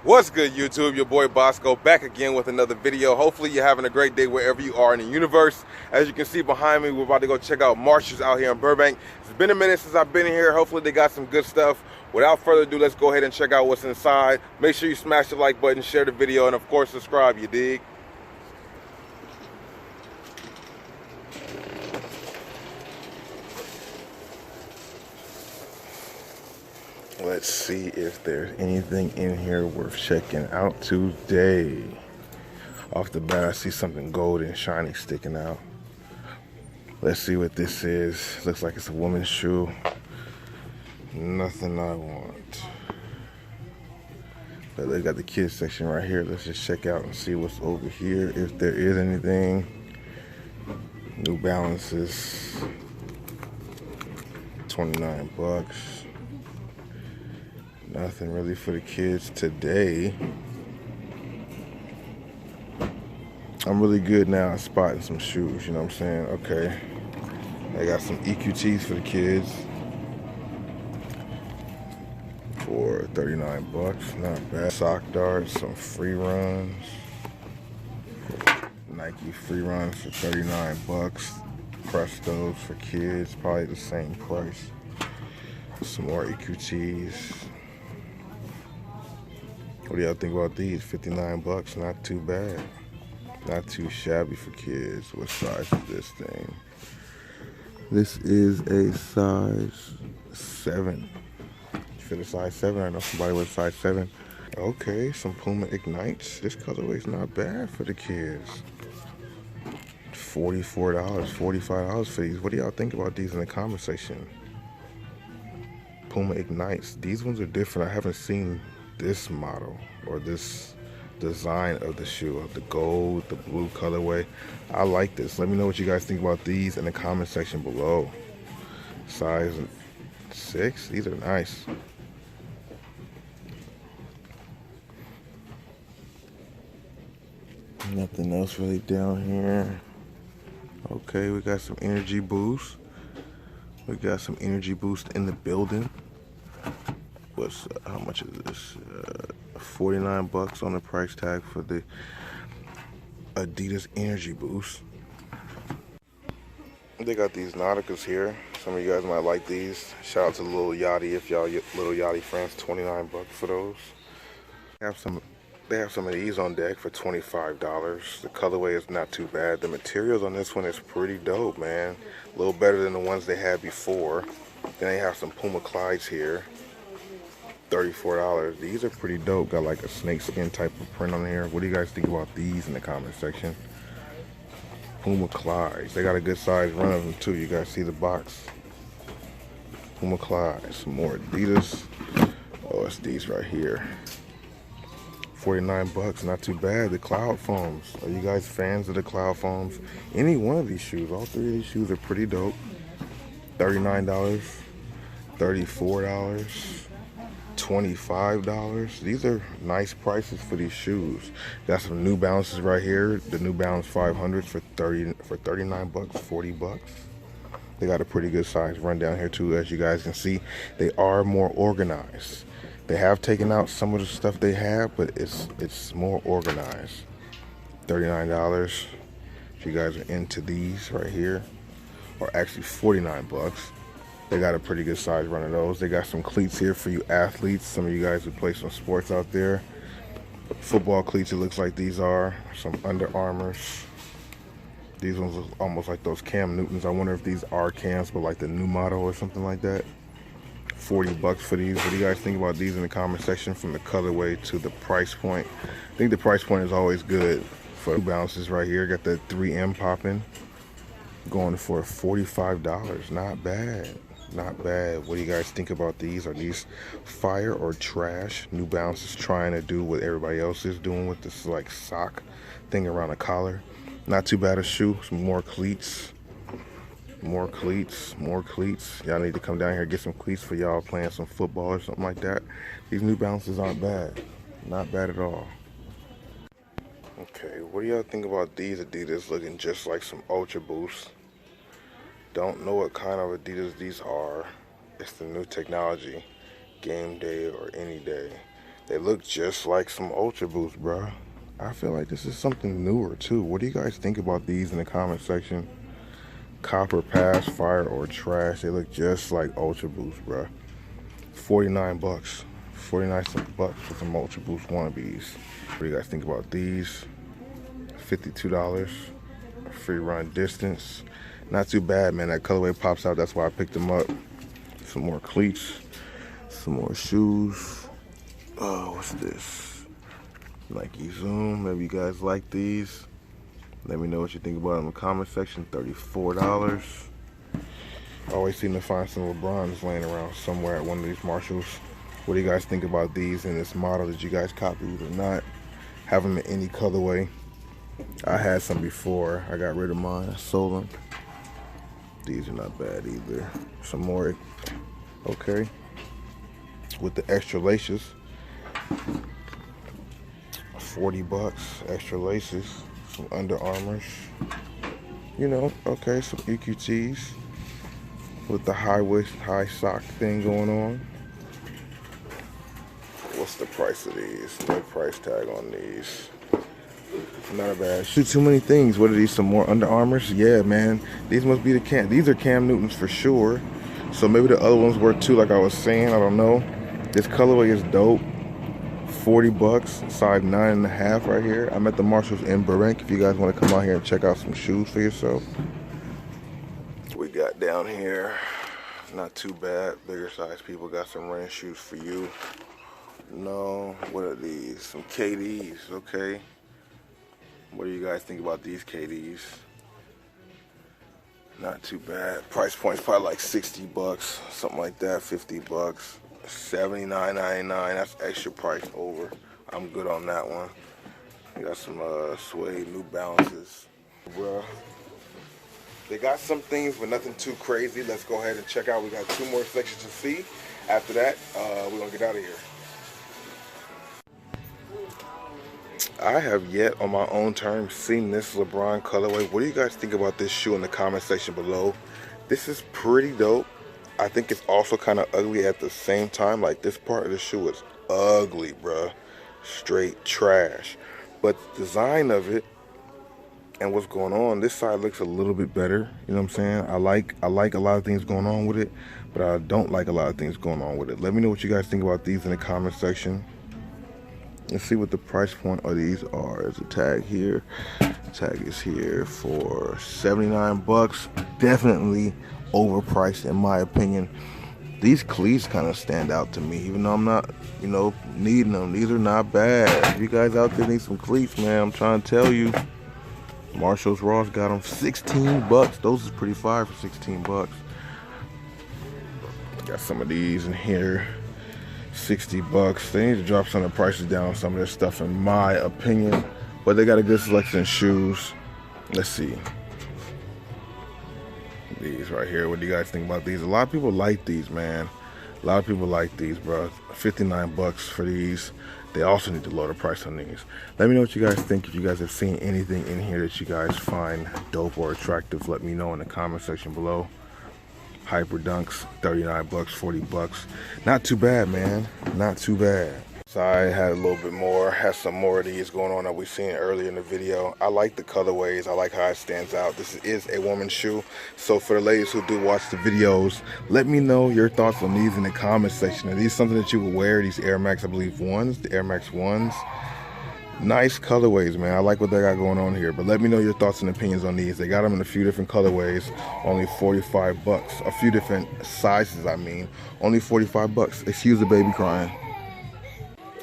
What's good, YouTube? Your boy Bossco back again with another video. Hopefully you're having a great day wherever you are in the universe. As you can see behind me, we're about to go check out Marshall's out here in Burbank. It's been a minute since I've been here. Hopefully they got some good stuff. Without further ado, let's go ahead and check out what's inside. Make sure you smash the like button, share the video, and of course subscribe, you dig? Let's see if there's anything in here worth checking out today. Off the bat, I see something gold and shiny sticking out. Let's see what this is. Looks like it's a woman's shoe. Nothing I want. But they got the kids section right here. Let's just check out and see what's over here, if there is anything. New Balances, 29 bucks. Nothing really for the kids today. I'm really good now at spotting some shoes, you know what I'm saying? Okay. I got some EQTs for the kids for 39 bucks. Not bad. Sock darts, some free runs. Nike free runs for 39 bucks. Prestos for kids, probably the same price. Some more EQTs. What do y'all think about these? 59 bucks, not too bad. Not too shabby for kids. What size is this thing? This is a size 7. You feel a size 7? I know somebody with size 7. Okay, some Puma Ignites. This colorway's not bad for the kids. $44, $45 for these. What do y'all think about these in the comment section? Puma Ignites. These ones are different. I haven't seen this model or this design of the shoe, of the gold, the blue colorway. I like this. Let me know what you guys think about these in the comment section below. Size 6. These are nice. Nothing else really down here. Okay, we got some Energy Boost. We got some Energy Boost in the building. What's how much is this? 49 bucks on the price tag for the Adidas Energy Boost. They got these Nauticas here. Some of you guys might like these. Shout out to Lil Yachty if y'all Lil Yachty friends. 29 bucks for those. They have some of these on deck for $25. The colorway is not too bad. The materials on this one is pretty dope, man. A little better than the ones they had before. Then they have some Puma Clydes here. $34. These are pretty dope. Got like a snakeskin type of print on here. What do you guys think about these in the comment section? Puma Clydes. They got a good size run of them too. You guys see the box. Puma Clydes. Some more Adidas. Oh, it's these right here. 49 bucks. Not too bad. The Cloud Foams. Are you guys fans of the Cloud Foams? Any one of these shoes. All three of these shoes are pretty dope. $39. $34. $25. These are nice prices for these shoes. Got some New Balances right here. The New Balance 500s for 39 bucks, 40 bucks. They got a pretty good size run down here too. As you guys can see, they are more organized. They have taken out some of the stuff they have, but it's more organized. $39. If you guys are into these right here, or actually 49 bucks. They got a pretty good size run of those. They got some cleats here for you athletes. Some of you guys who play some sports out there. Football cleats, it looks like these are. Some Under Armours. These ones look almost like those Cam Newtons. I wonder if these are Cams, but like the new model or something like that. 40 bucks for these. What do you guys think about these in the comment section, from the colorway to the price point? I think the price point is always good for New Balances right here. Got the 3M popping. Going for $45. Not bad. Not bad. What do you guys think about these? Are these fire or trash? New Balance is trying to do what everybody else is doing with this like sock thing around the collar. Not too bad a shoe. Some more cleats. More cleats. More cleats. Y'all need to come down here and get some cleats for y'all playing some football or something like that. These New Balances aren't bad. Not bad at all. Okay, what do y'all think about these Adidas looking just like some Ultra Boost? Don't know what kind of Adidas these are. It's the new technology. Game day or any day. They look just like some Ultra Boost, bro. I feel like this is something newer too. What do you guys think about these in the comment section? Copper, pass, fire, or trash? They look just like Ultra Boost, bro. 49 bucks. 49 bucks for some Ultra Boost wannabes. What do you guys think about these? $52. Free run distance. Not too bad, man. That colorway pops out. That's why I picked them up. Some more cleats. Some more shoes. Oh, what's this? Nike Zoom. Maybe you guys like these. Let me know what you think about it in the comment section. $34. Always seem to find some LeBrons laying around somewhere at one of these Marshalls. What do you guys think about these in this model? Did you guys copy it or not? Have them in any colorway. I had some before. I got rid of mine. I sold them. These are not bad either. Some more. Okay. With the extra laces. 40 bucks. Extra laces. Some Under Armours. You know, okay, some EQTs. With the high waist, high sock thing going on. What's the price of these? No price tag on these. Not bad. Shoot, too many things. What are these? Some more Under Armours? Yeah, man. These must be the Cam. These are Cam Newtons for sure. So maybe the other ones were too, like I was saying. I don't know. This colorway is dope. 40 bucks, size 9.5 right here. I'm at the Marshalls in Burbank. If you guys want to come out here and check out some shoes for yourself. We got down here. Not too bad. Bigger size people got some running shoes for you. No, what are these? Some KDs, okay. What do you guys think about these KDs? Not too bad. Price point's probably like 60 bucks, something like that, 50 bucks. $79.99, that's extra price over. I'm good on that one. We got some suede New Balances. Bruh. They got some things, but nothing too crazy. Let's go ahead and check out. We got 2 more sections to see. After that, we're gonna get out of here. I have yet on my own terms seen this LeBron colorway. What do you guys think about this shoe in the comment section below? This is pretty dope. I think it's also kind of ugly at the same time. Like, this part of the shoe is ugly, bruh. Straight trash. But the design of it and what's going on, this side looks a little bit better. You know what I'm saying? I like a lot of things going on with it, but I don't like a lot of things going on with it. Let me know what you guys think about these in the comment section. Let's see what the price point of these are. There's a tag here. The tag is here for 79 bucks. Definitely overpriced in my opinion. These cleats kind of stand out to me, even though I'm not, you know, needing them. These are not bad. If you guys out there need some cleats, man, I'm trying to tell you. Marshalls Ross got them 16 bucks. Those is pretty fire for 16 bucks. Got some of these in here. 60 bucks. They need to drop some of the prices down on some of this stuff in my opinion. But they got a good selection of shoes. Let's see. These right here. What do you guys think about these? A lot of people like these, man. A lot of people like these, bro. 59 bucks for these. They also need to lower the price on these. Let me know what you guys think. If you guys have seen anything in here that you guys find dope or attractive, let me know in the comment section below. Hyper Dunks, 39 bucks, 40 bucks. Not too bad, man. Not too bad. So I had a little bit more, had some more of these going on that we seen earlier in the video. I like the colorways. I like how it stands out. This is a woman's shoe. So for the ladies who do watch the videos, let me know your thoughts on these in the comment section. Are these something that you would wear? These Air Max, I believe, ones, the Air Max ones. Nice colorways, man. I like what they got going on here. But let me know your thoughts and opinions on these. They got them in a few different colorways. Only 45 bucks. A few different sizes, I mean. Only 45 bucks. Excuse the baby crying.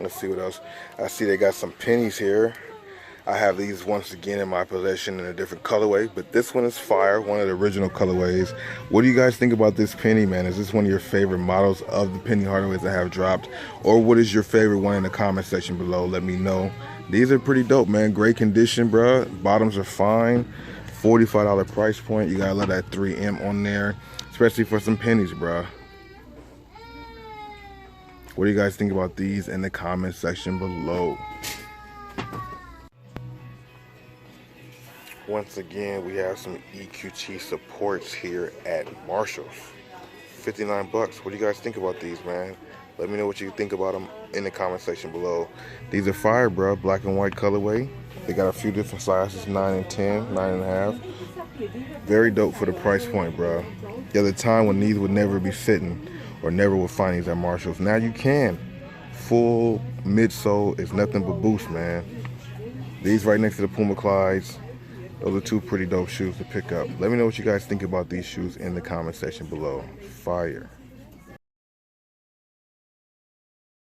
Let's see what else. I see they got some pennies here. I have these once again in my possession in a different colorway. But this one is fire. One of the original colorways. What do you guys think about this penny, man? Is this one of your favorite models of the penny hardways that have dropped? Or what is your favorite one in the comment section below? Let me know. These are pretty dope, man. Great condition, bro. Bottoms are fine. $45 price point. You gotta love that 3M on there, especially for some pennies, bro. What do you guys think about these in the comment section below? Once again, we have some EQT supports here at Marshalls. 59 bucks. What do you guys think about these, man? Let me know what you think about them in the comment section below. These are fire, bro. Black and white colorway. They got a few different sizes, 9 and 10, 9.5. Very dope for the price point, bro. The other time when these would never be fitting or never would find these at Marshall's. Now you can. Full midsole is nothing but boost, man. These right next to the Puma Clydes. Those are two pretty dope shoes to pick up. Let me know what you guys think about these shoes in the comment section below. Fire.